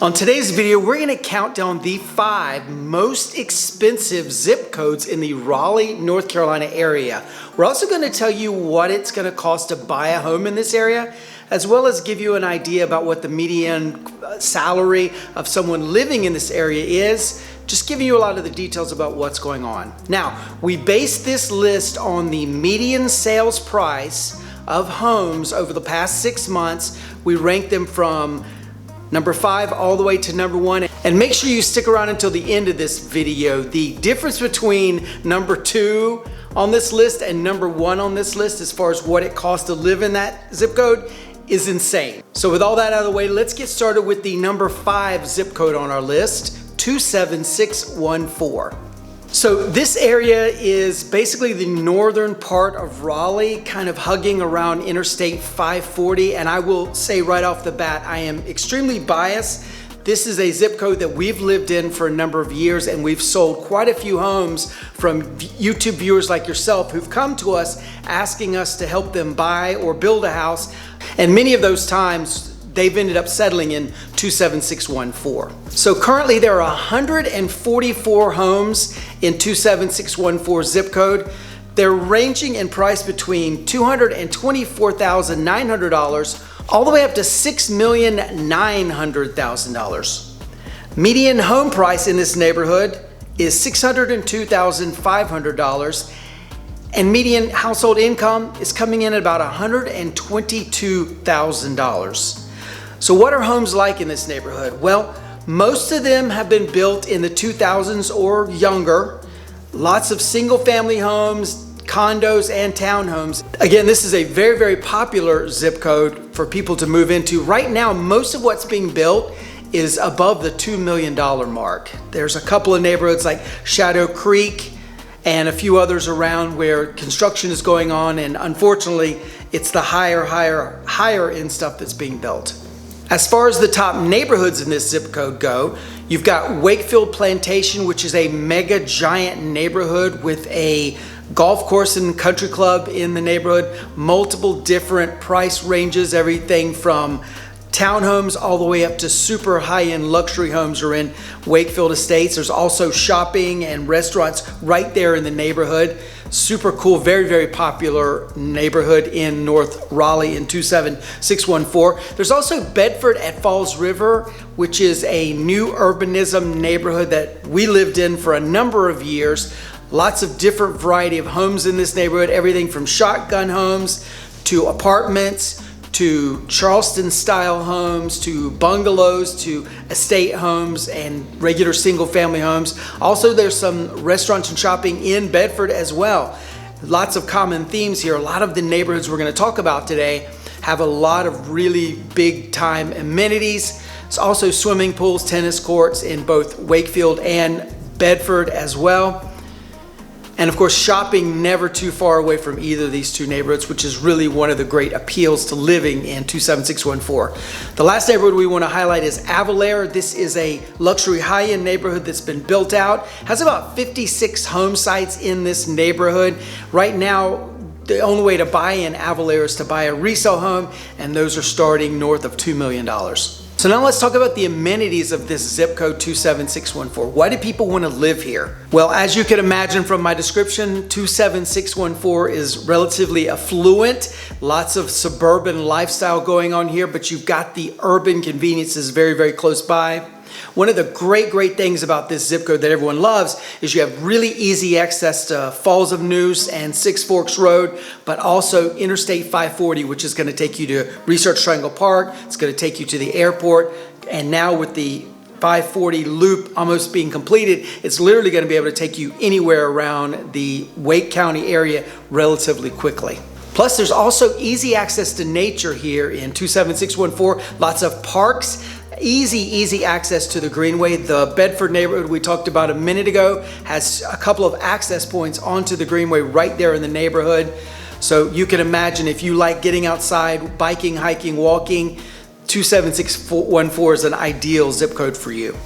On today's video, we're going to count down the 5 most expensive zip codes in the Raleigh, North Carolina area. We're also going to tell you what it's going to cost to buy a home in this area, as well as give you an idea about what the median salary of someone living in this area is. Just giving you a lot of the details about what's going on. Now, we based this list on the median sales price of homes over the past 6 months. We ranked them from number 5 all the way to number 1. And make sure you stick around until the end of this video. The difference between number 2 on this list and number 1 on this list as far as what it costs to live in that zip code is insane. So with all that out of the way, let's get started with the number 5 zip code on our list, 27614. So this area is basically the northern part of Raleigh, kind of hugging around Interstate 540. And I will say right off the bat, I am extremely biased. This is a zip code that we've lived in for a number of years, and we've sold quite a few homes from YouTube viewers like yourself who've come to us asking us to help them buy or build a house. And many of those times, they've ended up settling in 27614. So currently there are 144 homes in 27614 zip code. They're ranging in price between $224,900 all the way up to $6,900,000. Median home price in this neighborhood is $602,500. And median household income is coming in at about $122,000. So what are homes like in this neighborhood? Well, most of them have been built in the 2000s or younger. Lots of single family homes, condos, and townhomes. Again, this is a very, very popular zip code for people to move into. Right now, most of what's being built is above the $2 million mark. There's a couple of neighborhoods like Shadow Creek and a few others around where construction is going on, and unfortunately, it's the higher end stuff that's being built. As far as the top neighborhoods in this zip code go, you've got Wakefield Plantation, which is a mega giant neighborhood with a golf course and country club in the neighborhood, multiple different price ranges, everything from townhomes all the way up to super high-end luxury homes are in Wakefield Estates. There's also shopping and restaurants right there in the neighborhood. Super cool, very, very popular neighborhood in North Raleigh in 27614. There's also Bedford at Falls River, which is a new urbanism neighborhood that we lived in for a number of years. Lots of different variety of homes in this neighborhood, everything from shotgun homes to apartments, to Charleston style homes, to bungalows, to estate homes and regular single family homes. Also, there's some restaurants and shopping in Bedford as well. Lots of common themes here. A lot of the neighborhoods we're going to talk about today have a lot of really big time amenities. There's also swimming pools, tennis courts in both Wakefield and Bedford as well. And of course, shopping never too far away from either of these two neighborhoods, which is really one of the great appeals to living in 27614. The last neighborhood we want to highlight is Avalara. This is a luxury high-end neighborhood that's been built out. Has about 56 home sites in this neighborhood. Right now, the only way to buy in Avalara is to buy a resale home, and those are starting north of $2 million. So now let's talk about the amenities of this zip code 27614. Why do people want to live here? Well, as you can imagine from my description, 27614 is relatively affluent. Lots of suburban lifestyle going on here, but you've got the urban conveniences very, very close by. One of the great things about this zip code that everyone loves is you have really easy access to Falls of Neuse and Six Forks Road, but also Interstate 540, which is going to take you to Research Triangle Park. It's going to take you to the airport. And now with the 540 loop almost being completed, it's literally going to be able to take you anywhere around the Wake County area relatively quickly. Plus, there's also easy access to nature here in 27614. Lots of parks. Easy access to the Greenway. The Bedford neighborhood we talked about a minute ago has a couple of access points onto the Greenway right there in the neighborhood. So you can imagine if you like getting outside, biking, hiking, walking, 27614 is an ideal zip code for you.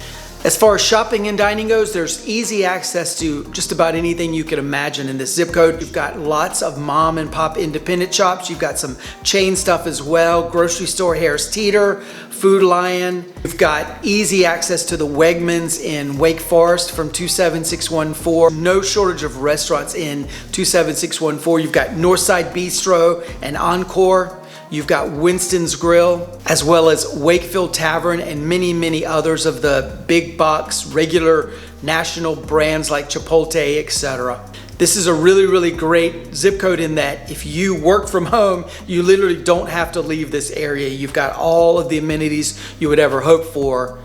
As far as shopping and dining goes, there's easy access to just about anything you could imagine in this zip code. You've got lots of mom and pop independent shops. You've got some chain stuff as well. Grocery store, Harris Teeter, Food Lion. You've got easy access to the Wegmans in Wake Forest from 27614. No shortage of restaurants in 27614. You've got Northside Bistro and Encore. You've got Winston's Grill, as well as Wakefield Tavern and many, many others of the big box, regular national brands like Chipotle, etc. This is a really, really great zip code in that if you work from home, you literally don't have to leave this area. You've got all of the amenities you would ever hope for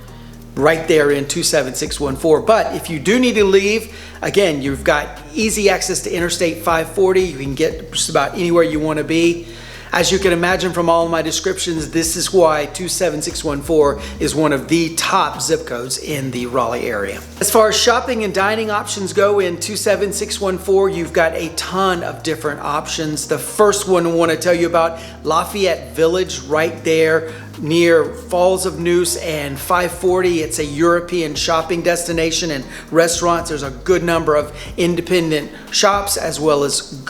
right there in 27614. But if you do need to leave, again, you've got easy access to Interstate 540. You can get just about anywhere you want to be. As you can imagine from all of my descriptions, this is why 27614 is one of the top zip codes in the Raleigh area. As far as shopping and dining options go in 27614, you've got a ton of different options. The first one I want to tell you about, Lafayette Village, right there near Falls of Neuse and 540. It's a European shopping destination and restaurants. There's a good number of independent shops as well as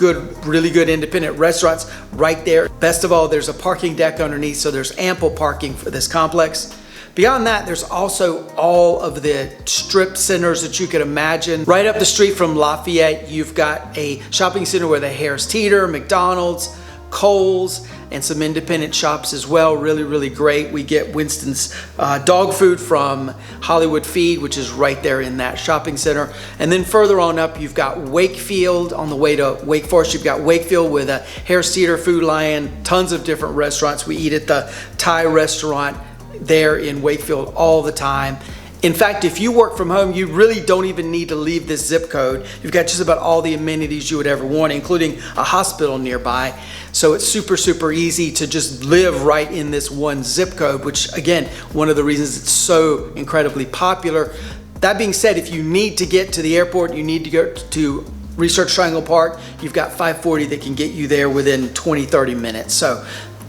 really good independent restaurants right there. Best of all, there's a parking deck underneath, so there's ample parking for this complex. Beyond that, there's also all of the strip centers that you could imagine. Right up the street from Lafayette, you've got a shopping center with a Harris Teeter, McDonald's, Kohl's, and some independent shops as well. Really, really great. We get Winston's dog food from Hollywood Feed, which is right there in that shopping center. And then further on up, you've got Wakefield on the way to Wake Forest. You've got Wakefield with a Harris Teeter, Food Lion, tons of different restaurants. We eat at the Thai restaurant there in Wakefield all the time. In fact, if you work from home, you really don't even need to leave this zip code. You've got just about all the amenities you would ever want, including a hospital nearby. So it's super, super easy to just live right in this one zip code, which again, one of the reasons it's so incredibly popular. That being said, if you need to get to the airport, you need to go to Research Triangle Park, you've got 540 that can get you there within 20-30 minutes. So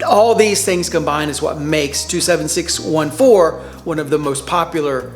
all these things combined is what makes 27614 one of the most popular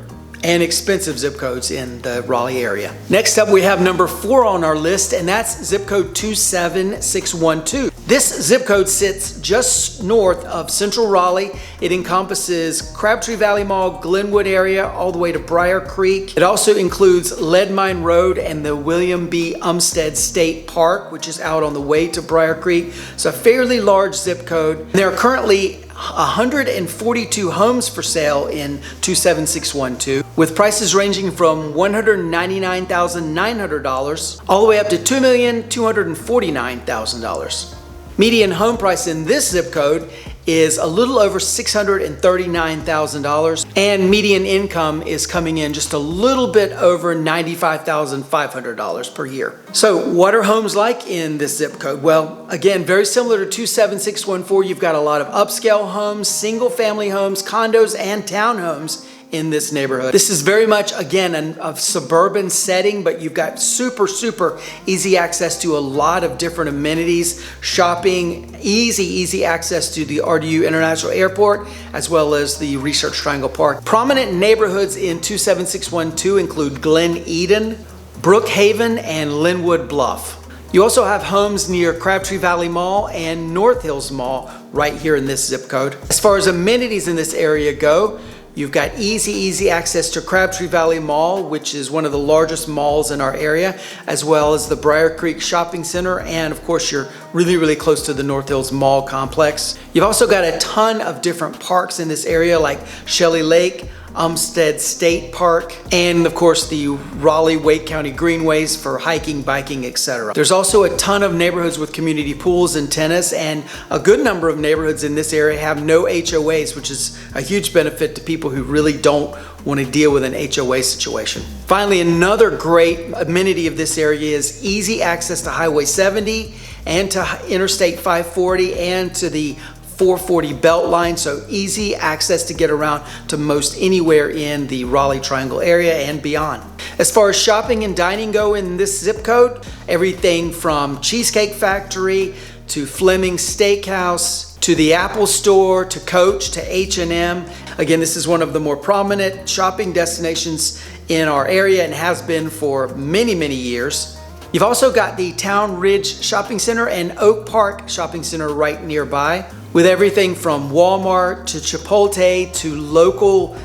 and expensive zip codes in the Raleigh area. Next up, we have number 4 on our list, and that's zip code 27612. This zip code sits just north of central Raleigh. It encompasses Crabtree Valley Mall, Glenwood area, all the way to Briar Creek. It also includes Lead Mine Road and the William B. Umstead State Park, which is out on the way to Briar Creek. It's a fairly large zip code. There are currently 142 homes for sale in 27612, with prices ranging from $199,900 all the way up to $2,249,000. Median home price in this zip code is a little over $639,000, and median income is coming in just a little bit over $95,500 per year. So what are homes like in this zip code? Well, again, very similar to 27614, you've got a lot of upscale homes, single family homes, condos, and townhomes in this neighborhood. This is very much, again, a suburban setting, but you've got super, super easy access to a lot of different amenities, shopping, easy access to the RDU International Airport, as well as the Research Triangle Park. Prominent neighborhoods in 27612 include Glen Eden, Brookhaven, and Linwood Bluff. You also have homes near Crabtree Valley Mall and North Hills Mall right here in this zip code. As far as amenities in this area go, you've got easy access to Crabtree Valley Mall, which is one of the largest malls in our area, as well as the Briar Creek Shopping Center, and of course you're really close to the North Hills Mall complex. You've also got a ton of different parks in this area like Shelley Lake, Umstead State Park, and of course the Raleigh-Wake County Greenways for hiking, biking, etc. There's also a ton of neighborhoods with community pools and tennis, and a good number of neighborhoods in this area have no HOAs, which is a huge benefit to people who really don't want to deal with an HOA situation. Finally, another great amenity of this area is easy access to Highway 70 and to Interstate 540 and to the 440 belt line, so easy access to get around to most anywhere in the Raleigh Triangle area and beyond. As far as shopping and dining go in this zip code, everything from Cheesecake Factory to Fleming's Steakhouse, to the Apple Store, to Coach, to H&M. Again, this is one of the more prominent shopping destinations in our area and has been for many, many years. You've also got the Town Ridge Shopping Center and Oak Park Shopping Center right nearby, with everything from Walmart to Chipotle to local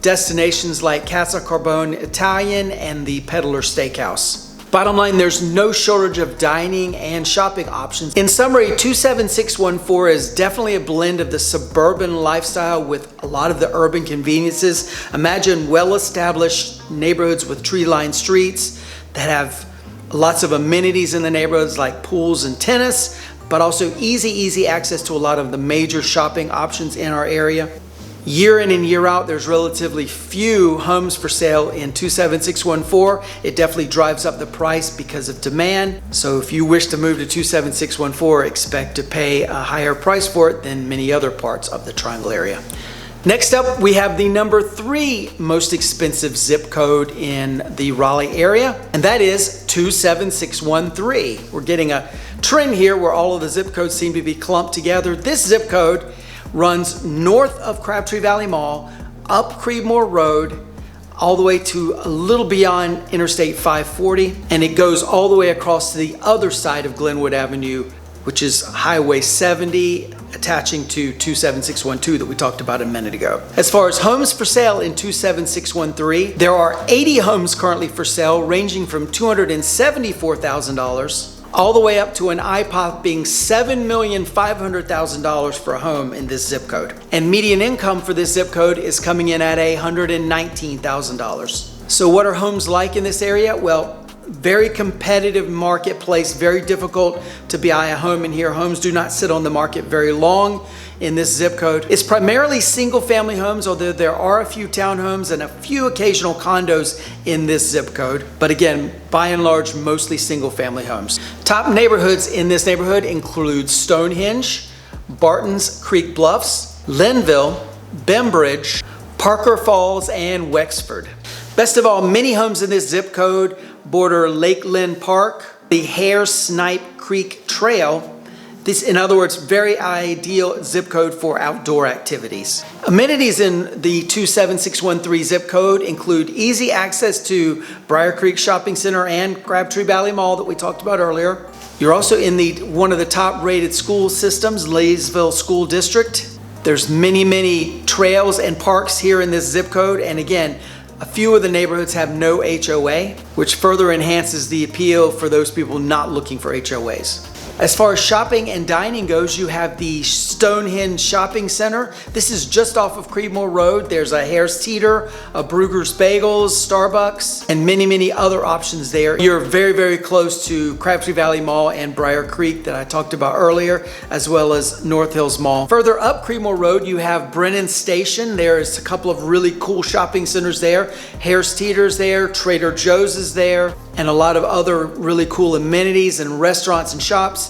destinations like Casa Carbone Italian and the Peddler Steakhouse. Bottom line, there's no shortage of dining and shopping options. In summary, 27614 is definitely a blend of the suburban lifestyle with a lot of the urban conveniences. Imagine well-established neighborhoods with tree-lined streets that have lots of amenities in the neighborhoods like pools and tennis, but also easy access to a lot of the major shopping options in our area. Year in and year out, there's relatively few homes for sale in 27614. It definitely drives up the price because of demand. So if you wish to move to 27614, expect to pay a higher price for it than many other parts of the Triangle area. Next up, we have the number 3 most expensive zip code in the Raleigh area, and that is 27613. We're getting a trend here where all of the zip codes seem to be clumped together. This zip code runs north of Crabtree Valley Mall, up Creedmoor Road, all the way to a little beyond Interstate 540, and it goes all the way across to the other side of Glenwood Avenue, which is Highway 70, attaching to 27612 that we talked about a minute ago. As far as homes for sale in 27613, there are 80 homes currently for sale, ranging from $274,000 all the way up to an eye-popping $7,500,000 for a home in this zip code. And median income for this zip code is coming in at $119,000. So what are homes like in this area? Well, very competitive marketplace, very difficult to buy a home in here. Homes do not sit on the market very long in this zip code. It's primarily single family homes, although there are a few townhomes and a few occasional condos in this zip code. But again, by and large, mostly single family homes. Top neighborhoods in this neighborhood include Stonehenge, Barton's Creek Bluffs, Linville, Bembridge, Parker Falls, and Wexford. Best of all, many homes in this zip code border Lakeland Park, the Hare Snipe Creek Trail. This, in other words, very ideal zip code for outdoor activities. Amenities in the 27613 zip code include easy access to Briar Creek Shopping Center and Crabtree Valley Mall that we talked about earlier. You're also in one of the top rated school systems, Leesville School District. There's many trails and parks here in this zip code, and again, a few of the neighborhoods have no HOA, which further enhances the appeal for those people not looking for HOAs. As far as shopping and dining goes, you have the Stonehenge Shopping Center. This is just off of Creedmoor Road. There's a Harris Teeter, a Brugger's Bagels, Starbucks, and many other options there. You're very close to Crabtree Valley Mall and Briar Creek that I talked about earlier, as well as North Hills Mall. Further up Creedmoor Road, you have Brennan Station. There's a couple of really cool shopping centers there. Harris Teeter's there, Trader Joe's is there, and a lot of other really cool amenities and restaurants and shops,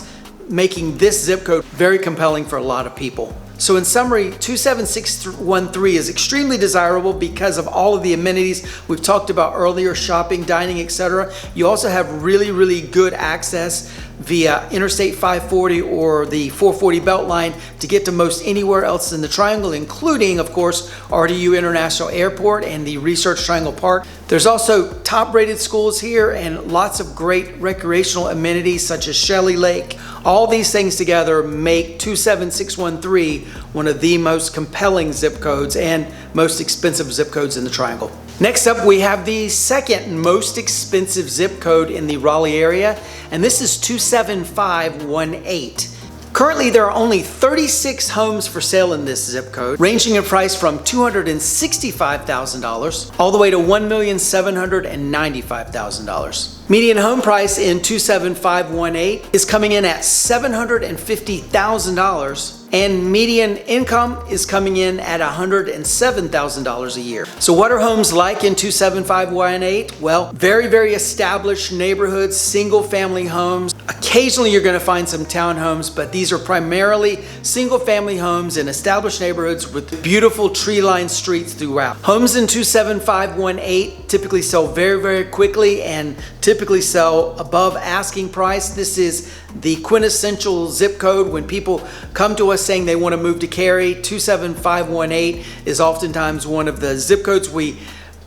making this zip code very compelling for a lot of people. So in summary, 27613 is extremely desirable because of all of the amenities we've talked about earlier, shopping, dining, etc. You also have really good access via Interstate 540 or the 440 Beltline to get to most anywhere else in the Triangle, including, of course, RDU International Airport and the Research Triangle Park. There's also top-rated schools here and lots of great recreational amenities such as Shelley Lake. All these things together make 27613 one of the most compelling zip codes and most expensive zip codes in the Triangle. Next up, we have the second most expensive zip code in the Raleigh area, and this is 27518. Currently, there are only 36 homes for sale in this zip code, ranging in price from $265,000 all the way to $1,795,000. Median home price in 27518 is coming in at $750,000, and median income is coming in at $107,000 a year. So what are homes like in 27518? Well, very established neighborhoods, single family homes. Occasionally you're going to find some townhomes, but these are primarily single family homes in established neighborhoods with beautiful tree-lined streets throughout. Homes in 27518 typically sell very, very quickly and typically sell above asking price. This is the quintessential zip code. When people come to us saying they want to move to Cary, 27518 is oftentimes one of the zip codes we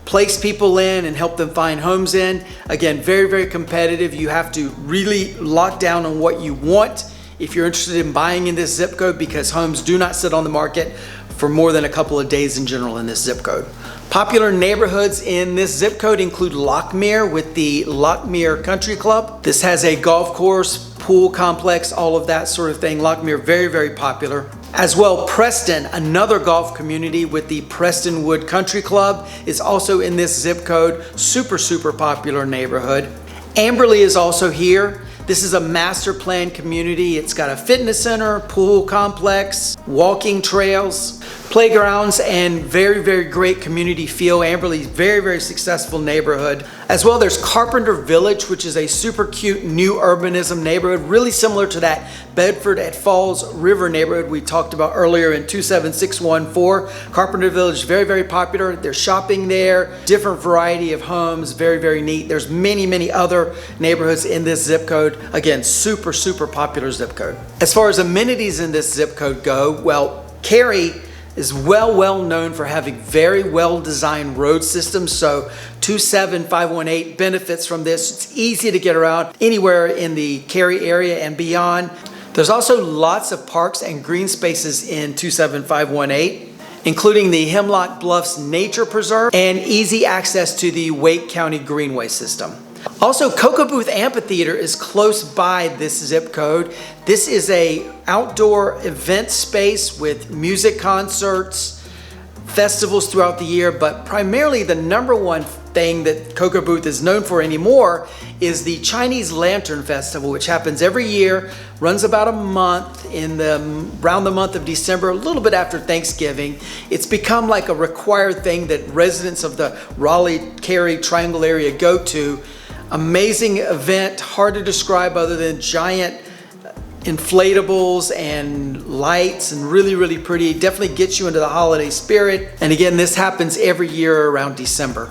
place people in and help them find homes in. Again, very, very competitive. You have to really lock down on what you want if you're interested in buying in this zip code, because homes do not sit on the market for more than a couple of days in general in this zip code. Popular neighborhoods in this zip code include Lockmere with the Lockmere Country Club. This has a golf course, pool complex, all of that sort of thing. Lockmere, very, very popular. As well, Preston, another golf community with the Prestonwood Country Club, is also in this zip code. Super, super popular neighborhood. Amberley is also here. This is a master plan community. It's got a fitness center, pool complex, walking trails, playgrounds, and very, very great community feel. Amberley's very, very successful neighborhood. As well, there's Carpenter Village, which is a super cute new urbanism neighborhood, really similar to that Bedford at Falls River neighborhood we talked about earlier in 27614. Carpenter Village, very, very popular. There's shopping there, different variety of homes, very, very neat. There's many, many other neighborhoods in this zip code. Again, super, super popular zip code. As far as amenities in this zip code go, well, Cary is well known for having very well designed road systems. So 27518 benefits from this. It's easy to get around anywhere in the Cary area and beyond. There's also lots of parks and green spaces in 27518, including the Hemlock Bluffs Nature Preserve and easy access to the Wake County Greenway system. Also, Cocoa Booth Amphitheater is close by this zip code. This is a outdoor event space with music concerts, festivals throughout the year, but primarily the number one thing that Cocoa Booth is known for anymore is the Chinese Lantern Festival, which happens every year, runs about a month around the month of December, a little bit after Thanksgiving. It's become like a required thing that residents of the Raleigh-Cary Triangle area go to. Amazing event, hard to describe other than giant inflatables and lights, and really, really pretty. Definitely gets you into the holiday spirit. And again, this happens every year around December.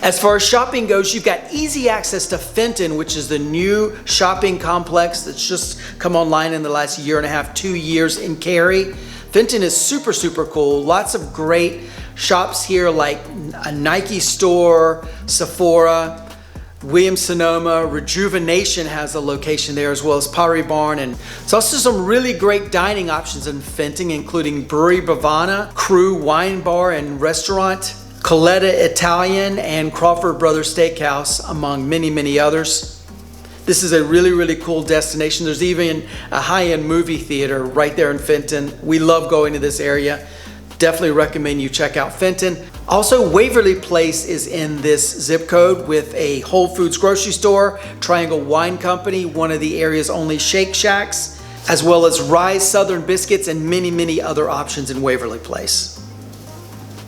As far as shopping goes, you've got easy access to Fenton, which is the new shopping complex that's just come online in the last year and a half, 2 years in Cary. Fenton is super, super cool. Lots of great shops here like a Nike store, Sephora, Williams-Sonoma, Rejuvenation has a location there, as well as Pottery Barn. And there's also some really great dining options in Fenton, including Brewery Bavana, Crew Wine Bar and Restaurant, Coletta Italian, and Crawford Brothers Steakhouse, among many, many others. This is a really, really cool destination. There's even a high-end movie theater right there in Fenton. We love going to this area. Definitely recommend you check out Fenton. Also, Waverly Place is in this zip code with a Whole Foods grocery store, Triangle Wine Company, one of the area's only Shake Shacks, as well as Rise Southern Biscuits and many, many other options in Waverly Place.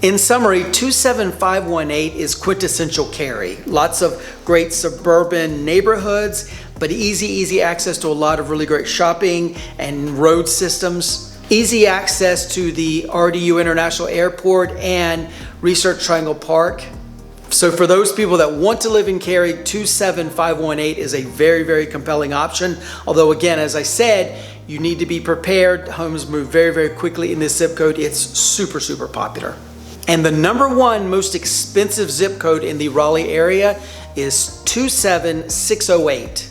In summary, 27518 is quintessential Cary. Lots of great suburban neighborhoods, but easy access to a lot of really great shopping and road systems. Easy access to the RDU International Airport and Research Triangle Park. So for those people that want to live in Cary, 27518 is a very, very compelling option. Although again, as I said, you need to be prepared. Homes move very, very quickly in this zip code. It's super, super popular. And the number one most expensive zip code in the Raleigh area is 27608.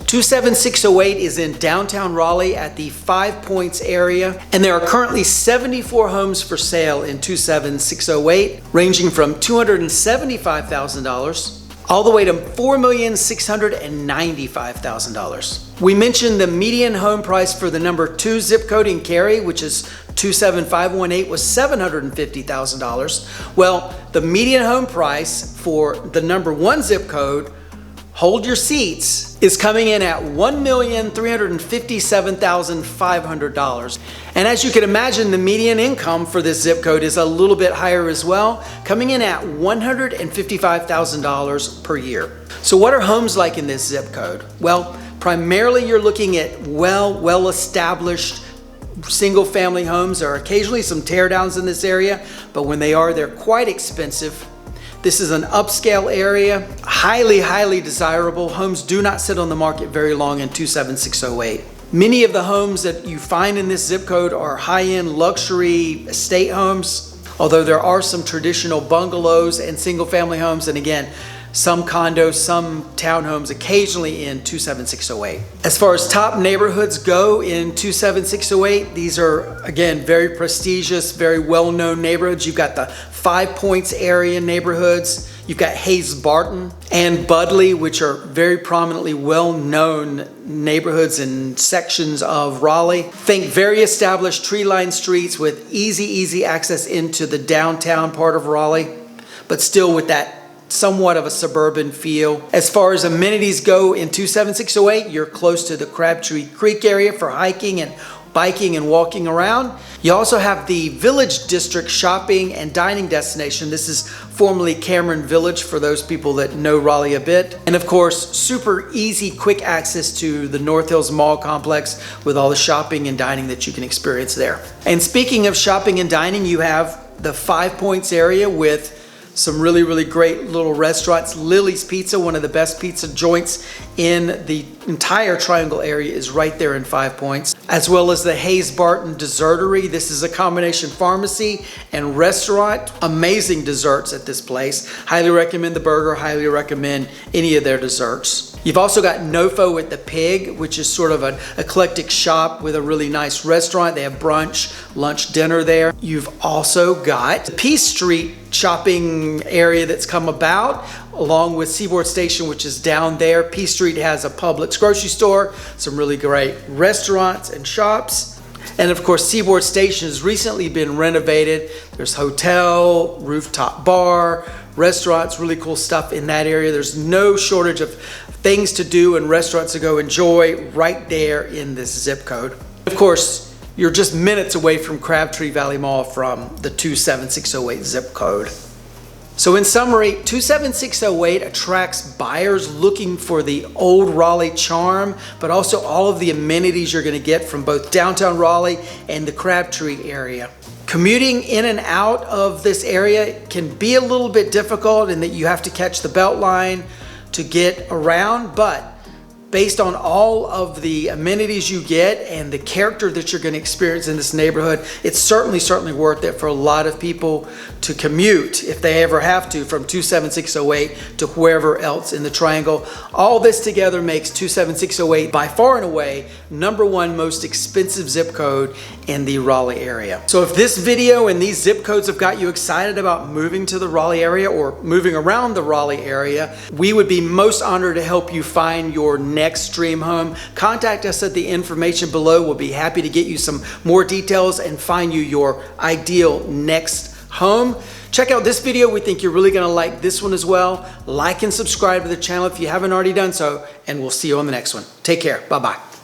27608 is in downtown Raleigh at the 5 Points area, and there are currently 74 homes for sale in 27608, ranging from $275,000 all the way to $4,695,000. We mentioned the median home price for the number 2 zip code in Cary, which is 27518, was $750,000. Well, the median home price for the number 1 zip code, hold your seats, is coming in at $1,357,500. And as you can imagine, the median income for this zip code is a little bit higher as well, coming in at $155,000 per year. So what are homes like in this zip code? Well, primarily you're looking at well-established single-family homes. There are occasionally some teardowns in this area, but when they are, they're quite expensive. This is an upscale area, highly desirable. Homes do not sit on the market very long in 27608. Many of the homes that you find in this zip code are high-end luxury estate homes, although there are some traditional bungalows and single-family homes, and again, some condos, some townhomes occasionally in 27608. As far as top neighborhoods go in 27608, these are, again, very prestigious, very well-known neighborhoods. You've got the 5 Points area neighborhoods. You've got Hayes-Barton and Budley, which are very prominently well-known neighborhoods and sections of Raleigh. Think very established tree-lined streets with easy access into the downtown part of Raleigh, but still with that somewhat of a suburban feel. As far as amenities go in 27608, you're close to the Crabtree Creek area for hiking and biking and walking around. You also have the Village District shopping and dining destination. This is formerly Cameron Village for those people that know Raleigh a bit. And of course, super easy, quick access to the North Hills Mall complex with all the shopping and dining that you can experience there. And speaking of shopping and dining, you have the 5 Points area with some really great little restaurants. Lily's Pizza, one of the best pizza joints in the entire Triangle area, is right there in 5 Points. As well as the Hayes-Barton Dessertery. This is a combination pharmacy and restaurant. Amazing desserts at this place. Highly recommend the burger, highly recommend any of their desserts. You've also got Nofo at the Pig, which is sort of an eclectic shop with a really nice restaurant. They have brunch, lunch, dinner there. You've also got the Peace Street shopping area that's come about, along with Seaboard Station, which is down there. Peace Street has a Publix grocery store, some really great restaurants and shops. And of course, Seaboard Station has recently been renovated. There's hotel, rooftop bar, restaurants, really cool stuff in that area. There's no shortage of things to do and restaurants to go enjoy right there in this zip code. Of course, you're just minutes away from Crabtree Valley Mall from the 27608 zip code. So in summary, 27608 attracts buyers looking for the old Raleigh charm, but also all of the amenities you're going to get from both downtown Raleigh and the Crabtree area. Commuting in and out of this area can be a little bit difficult in that you have to catch the Beltline to get around, but based on all of the amenities you get and the character that you're going to experience in this neighborhood, it's certainly worth it for a lot of people to commute, if they ever have to, from 27608 to wherever else in the Triangle. All this together makes 27608 by far and away #1 most expensive zip code in the Raleigh area. So if this video and these zip codes have got you excited about moving to the Raleigh area or moving around the Raleigh area, we would be most honored to help you find your next dream home. Contact us at the information below. We'll be happy to get you some more details and find you your ideal next home. Check out this video. We think you're really going to like this one as well. Like and subscribe to the channel if you haven't already done so, and we'll see you on the next one. Take care. Bye-bye.